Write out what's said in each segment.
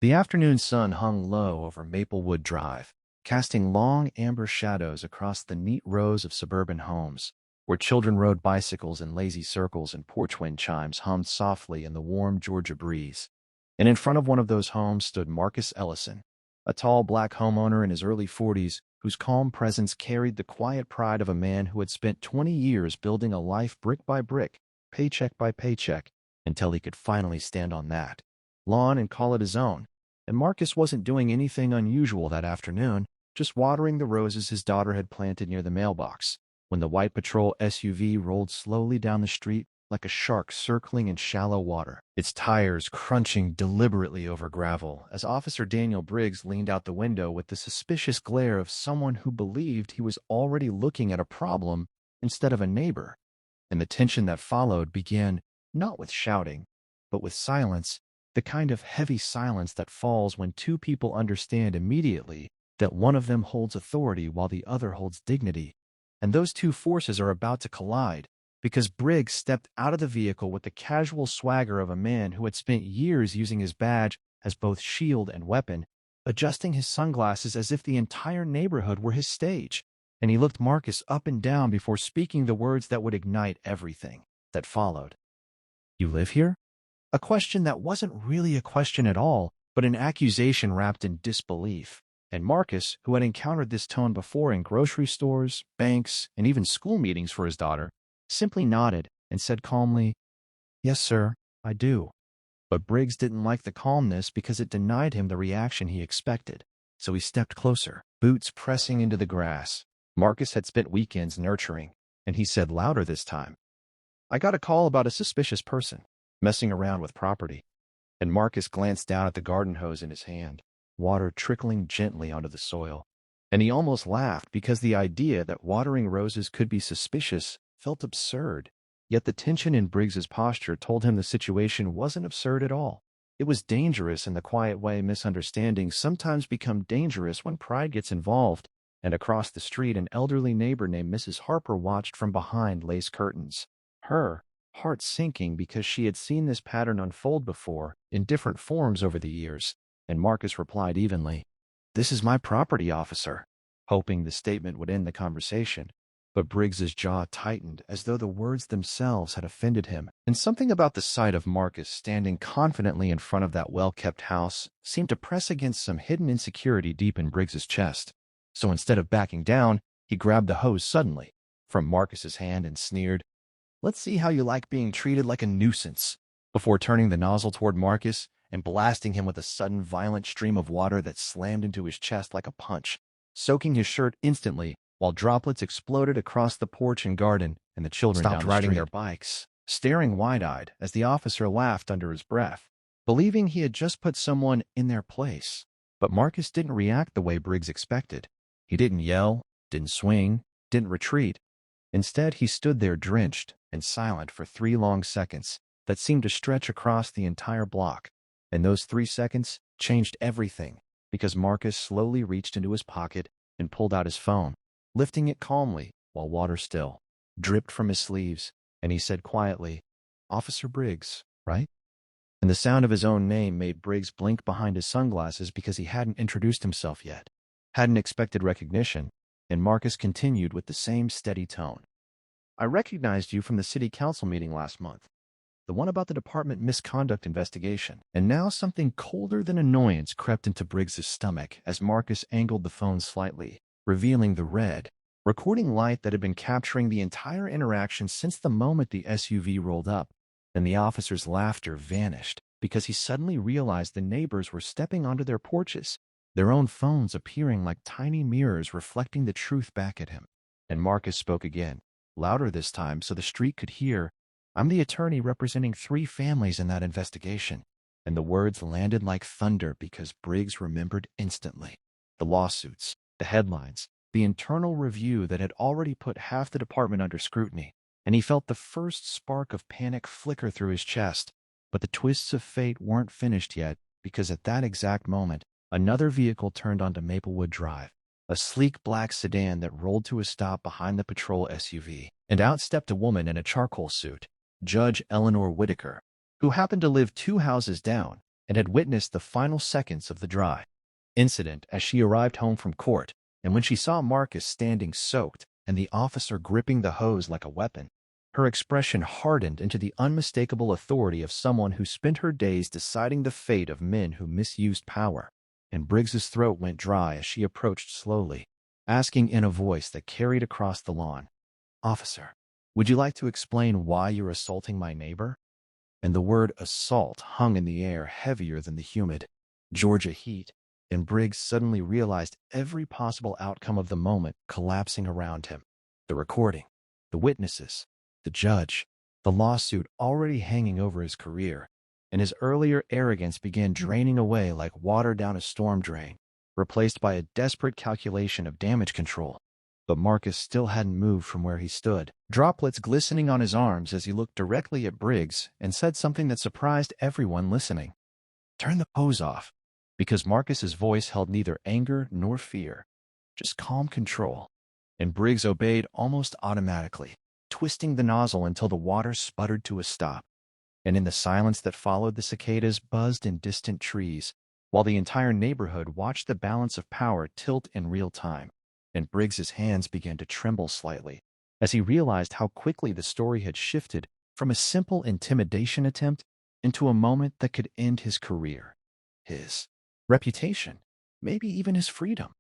The afternoon sun hung low over Maplewood Drive, casting long amber shadows across the neat rows of suburban homes, where children rode bicycles in lazy circles and porch wind chimes hummed softly in the warm Georgia breeze. And in front of one of those homes stood Marcus Ellison, a tall black homeowner in his early 40s whose calm presence carried the quiet pride of a man who had spent 20 years building a life brick by brick, paycheck by paycheck, until he could finally stand on that lawn and call it his own. And Marcus wasn't doing anything unusual that afternoon, just watering the roses his daughter had planted near the mailbox, when the white patrol SUV rolled slowly down the street like a shark circling in shallow water, its tires crunching deliberately over gravel as Officer Daniel Briggs leaned out the window with the suspicious glare of someone who believed he was already looking at a problem instead of a neighbor. And the tension that followed began not with shouting, but with silence, the kind of heavy silence that falls when two people understand immediately that one of them holds authority while the other holds dignity. And those two forces are about to collide, because Briggs stepped out of the vehicle with the casual swagger of a man who had spent years using his badge as both shield and weapon, adjusting his sunglasses as if the entire neighborhood were his stage. And he looked Marcus up and down before speaking the words that would ignite everything that followed. "You live here?" A question that wasn't really a question at all, but an accusation wrapped in disbelief. And Marcus, who had encountered this tone before in grocery stores, banks, and even school meetings for his daughter, simply nodded and said calmly, "Yes, sir, I do." But Briggs didn't like the calmness because it denied him the reaction he expected. So he stepped closer, boots pressing into the grass. Marcus had spent weekends nurturing, and he said louder this time, "I got a call about a suspicious person messing around with property." And Marcus glanced down at the garden hose in his hand, water trickling gently onto the soil. And he almost laughed because the idea that watering roses could be suspicious felt absurd. Yet the tension in Briggs's posture told him the situation wasn't absurd at all. It was dangerous in the quiet way misunderstandings sometimes become dangerous when pride gets involved. And across the street, an elderly neighbor named Mrs. Harper watched from behind lace curtains. Her heart sinking because she had seen this pattern unfold before, in different forms over the years. And Marcus replied evenly, "This is my property, officer," hoping the statement would end the conversation. But Briggs's jaw tightened as though the words themselves had offended him, and something about the sight of Marcus standing confidently in front of that well-kept house seemed to press against some hidden insecurity deep in Briggs's chest. So instead of backing down, he grabbed the hose suddenly from Marcus's hand and sneered, "Let's see how you like being treated like a nuisance," before turning the nozzle toward Marcus and blasting him with a sudden violent stream of water that slammed into his chest like a punch, soaking his shirt instantly while droplets exploded across the porch and garden, and the children stopped riding their bikes, staring wide-eyed as the officer laughed under his breath, believing he had just put someone in their place. But Marcus didn't react the way Briggs expected. He didn't yell, didn't swing, didn't retreat. Instead, he stood there drenched and silent for 3 long seconds that seemed to stretch across the entire block. And those 3 seconds changed everything, because Marcus slowly reached into his pocket and pulled out his phone, lifting it calmly while water still dripped from his sleeves, and he said quietly, "Officer Briggs, right?" And the sound of his own name made Briggs blink behind his sunglasses because he hadn't introduced himself yet, hadn't expected recognition, and Marcus continued with the same steady tone. "I recognized you from the city council meeting last month, the one about the department misconduct investigation." And now something colder than annoyance crept into Briggs's stomach as Marcus angled the phone slightly, revealing the red, recording light that had been capturing the entire interaction since the moment the SUV rolled up. Then the officer's laughter vanished because he suddenly realized the neighbors were stepping onto their porches, their own phones appearing like tiny mirrors reflecting the truth back at him. And Marcus spoke again, louder this time so the street could hear, "I'm the attorney representing 3 families in that investigation." And the words landed like thunder because Briggs remembered instantly. The lawsuits, the headlines, the internal review that had already put half the department under scrutiny, and he felt the first spark of panic flicker through his chest. But the twists of fate weren't finished yet, because at that exact moment, another vehicle turned onto Maplewood Drive, a sleek black sedan that rolled to a stop behind the patrol SUV, and out stepped a woman in a charcoal suit, Judge Eleanor Whitaker, who happened to live 2 houses down, and had witnessed the final seconds of the dry incident as she arrived home from court, and when she saw Marcus standing soaked and the officer gripping the hose like a weapon, her expression hardened into the unmistakable authority of someone who spent her days deciding the fate of men who misused power. And Briggs's throat went dry as she approached slowly, asking in a voice that carried across the lawn, "Officer, would you like to explain why you're assaulting my neighbor?" And the word assault hung in the air heavier than the humid Georgia heat, and Briggs suddenly realized every possible outcome of the moment collapsing around him. The recording, the witnesses, the judge, the lawsuit already hanging over his career, and his earlier arrogance began draining away like water down a storm drain, replaced by a desperate calculation of damage control. But Marcus still hadn't moved from where he stood, droplets glistening on his arms as he looked directly at Briggs and said something that surprised everyone listening. "Turn the hose off," because Marcus's voice held neither anger nor fear, just calm control. And Briggs obeyed almost automatically, twisting the nozzle until the water sputtered to a stop. And in the silence that followed, the cicadas buzzed in distant trees, while the entire neighborhood watched the balance of power tilt in real time. And Briggs's hands began to tremble slightly as he realized how quickly the story had shifted from a simple intimidation attempt into a moment that could end his career, his reputation, maybe even his freedom.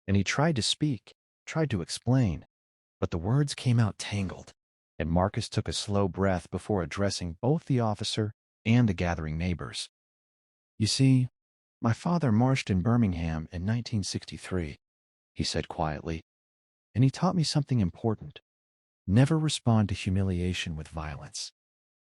And he tried to speak, tried to explain, but the words came out tangled, and Marcus took a slow breath before addressing both the officer and the gathering neighbors. "You see, my father marched in Birmingham in 1963, he said quietly, "and he taught me something important. Never respond to humiliation with violence.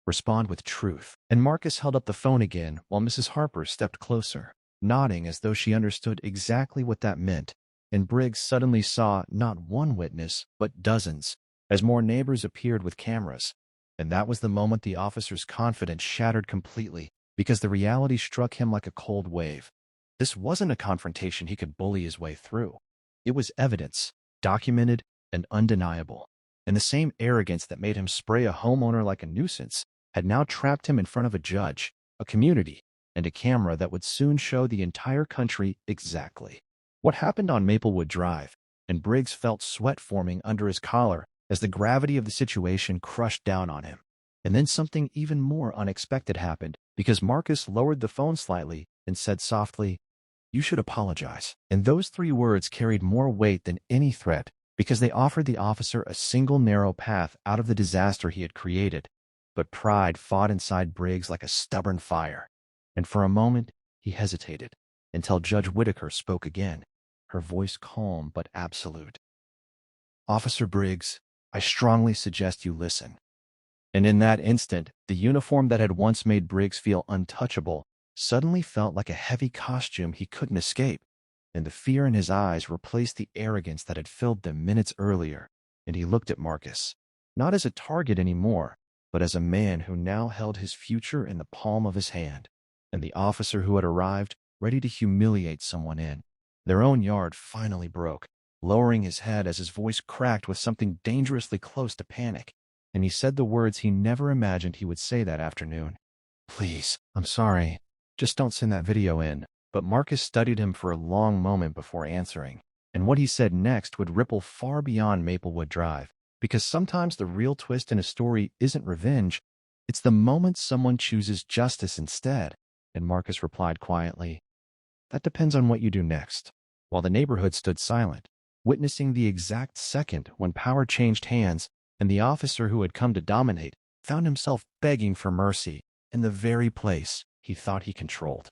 Respond with truth." And Marcus held up the phone again while Mrs. Harper stepped closer, nodding as though she understood exactly what that meant. And Briggs suddenly saw not one witness, but dozens, as more neighbors appeared with cameras. And that was the moment the officer's confidence shattered completely, because the reality struck him like a cold wave. This wasn't a confrontation he could bully his way through. It was evidence, documented and undeniable. And the same arrogance that made him spray a homeowner like a nuisance had now trapped him in front of a judge, a community, and a camera that would soon show the entire country exactly what happened on Maplewood Drive. And Briggs felt sweat forming under his collar as the gravity of the situation crushed down on him. And then something even more unexpected happened, because Marcus lowered the phone slightly and said softly, "You should apologize." And those three words carried more weight than any threat, because they offered the officer a single narrow path out of the disaster he had created. But pride fought inside Briggs like a stubborn fire, and for a moment he hesitated, until Judge Whitaker spoke again, her voice calm but absolute. "Officer Briggs, I strongly suggest you listen." And in that instant, the uniform that had once made Briggs feel untouchable suddenly felt like a heavy costume he couldn't escape, and the fear in his eyes replaced the arrogance that had filled them minutes earlier. And he looked at Marcus, not as a target anymore, but as a man who now held his future in the palm of his hand. And the officer who had arrived, ready to humiliate someone in their own yard, finally broke, lowering his head as his voice cracked with something dangerously close to panic. And he said the words he never imagined he would say that afternoon. "Please, I'm sorry. Just don't send that video in." But Marcus studied him for a long moment before answering. And what he said next would ripple far beyond Maplewood Drive, because sometimes the real twist in a story isn't revenge, it's the moment someone chooses justice instead. And Marcus replied quietly, "That depends on what you do next." While the neighborhood stood silent, witnessing the exact second when power changed hands, and the officer who had come to dominate found himself begging for mercy in the very place he thought he controlled.